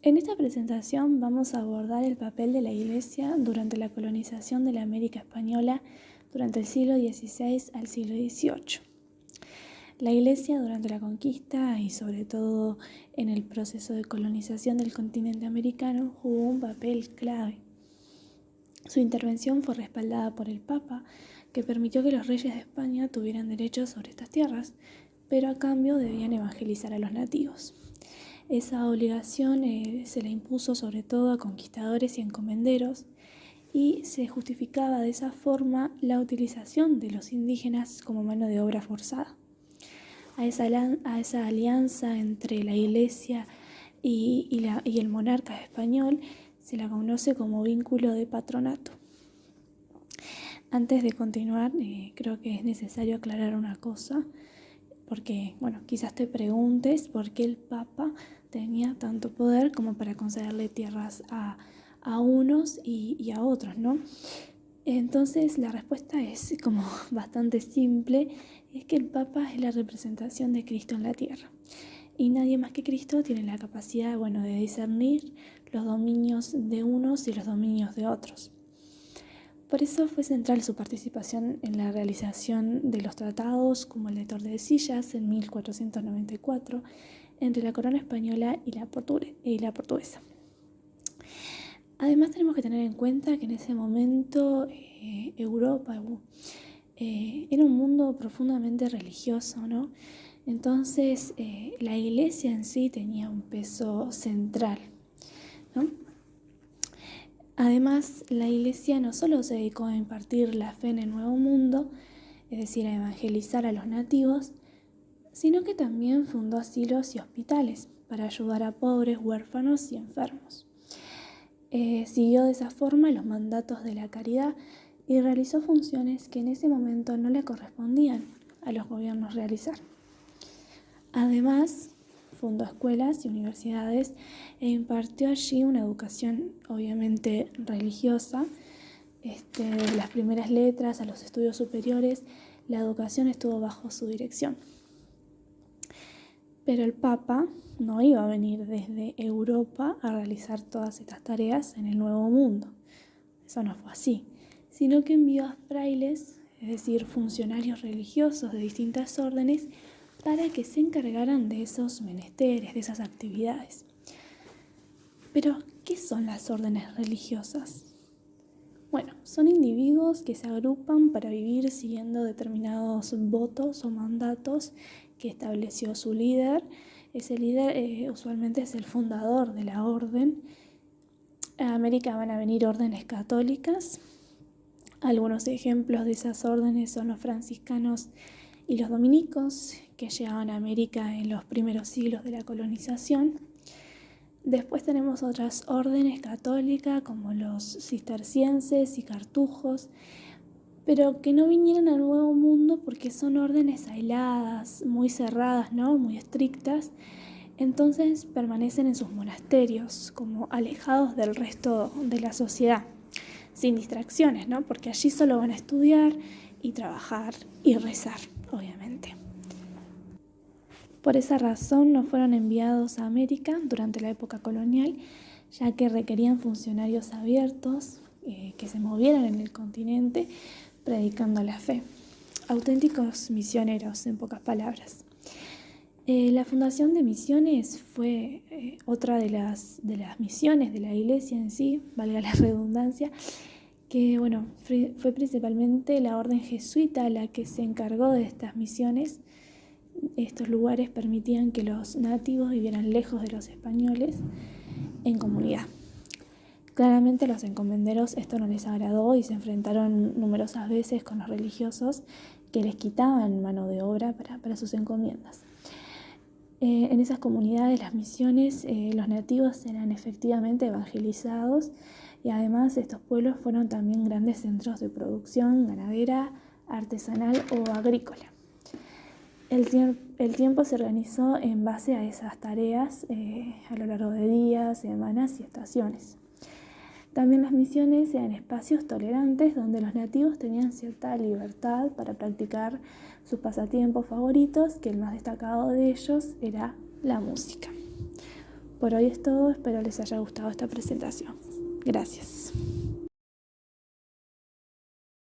En esta presentación vamos a abordar el papel de la Iglesia durante la colonización de la América Española durante el siglo XVI al siglo XVIII. La Iglesia durante la conquista y sobre todo en el proceso de colonización del continente americano jugó un papel clave. Su intervención fue respaldada por el Papa, que permitió que los reyes de España tuvieran derechos sobre estas tierras, pero a cambio debían evangelizar a los nativos. Esa obligación se la impuso sobre todo a conquistadores y encomenderos, y se justificaba de esa forma la utilización de los indígenas como mano de obra forzada. A esa alianza entre la Iglesia y el monarca español se la conoce como vínculo de patronato. Antes de continuar, creo que es necesario aclarar una cosa, porque, quizás te preguntes por qué el Papa tenía tanto poder como para concederle tierras a unos y a otros, ¿no? Entonces la respuesta es como bastante simple, es que el Papa es la representación de Cristo en la tierra. Y nadie más que Cristo tiene la capacidad, de discernir los dominios de unos y los dominios de otros. Por eso fue central su participación en la realización de los tratados como el de Tordesillas en 1494 entre la corona española y la portuguesa. Además tenemos que tener en cuenta que en ese momento Europa era un mundo profundamente religioso, ¿no? Entonces la Iglesia en sí tenía un peso central, ¿no? Además, la Iglesia no solo se dedicó a impartir la fe en el Nuevo Mundo, es decir, a evangelizar a los nativos, sino que también fundó asilos y hospitales para ayudar a pobres, huérfanos y enfermos. Siguió de esa forma los mandatos de la caridad y realizó funciones que en ese momento no le correspondían a los gobiernos realizar. Además, fundó escuelas y universidades e impartió allí una educación obviamente religiosa, de las primeras letras a los estudios superiores. La educación estuvo bajo su dirección. Pero el Papa no iba a venir desde Europa a realizar todas estas tareas en el Nuevo Mundo. Eso no fue así, sino que envió a frailes, es decir, funcionarios religiosos de distintas órdenes, para que se encargaran de esos menesteres, de esas actividades. Pero, ¿qué son las órdenes religiosas? Son individuos que se agrupan para vivir siguiendo determinados votos o mandatos que estableció su líder. Ese líder usualmente es el fundador de la orden. A América van a venir órdenes católicas. Algunos ejemplos de esas órdenes son los franciscanos y los dominicos, que llegaban a América en los primeros siglos de la colonización. Después tenemos otras órdenes católicas como los cistercienses y cartujos, pero que no vinieron al Nuevo Mundo porque son órdenes aisladas, muy cerradas, ¿no? Muy estrictas. Entonces permanecen en sus monasterios, como alejados del resto de la sociedad, sin distracciones, ¿no? Porque allí solo van a estudiar y trabajar y rezar, obviamente. Por esa razón no fueron enviados a América durante la época colonial, ya que requerían funcionarios abiertos que se movieran en el continente predicando la fe. Auténticos misioneros, en pocas palabras. La fundación de misiones fue otra de las misiones de la Iglesia en sí, valga la redundancia, que fue principalmente la orden jesuita la que se encargó de estas misiones. Estos lugares permitían que los nativos vivieran lejos de los españoles en comunidad. Claramente a los encomenderos esto no les agradó y se enfrentaron numerosas veces con los religiosos que les quitaban mano de obra para sus encomiendas. En esas comunidades, las misiones, los nativos eran efectivamente evangelizados, y además estos pueblos fueron también grandes centros de producción ganadera, artesanal o agrícola. El tiempo se organizó en base a esas tareas a lo largo de días, semanas y estaciones. También las misiones eran espacios tolerantes donde los nativos tenían cierta libertad para practicar sus pasatiempos favoritos, que el más destacado de ellos era la música. Por hoy es todo, espero les haya gustado esta presentación. Gracias.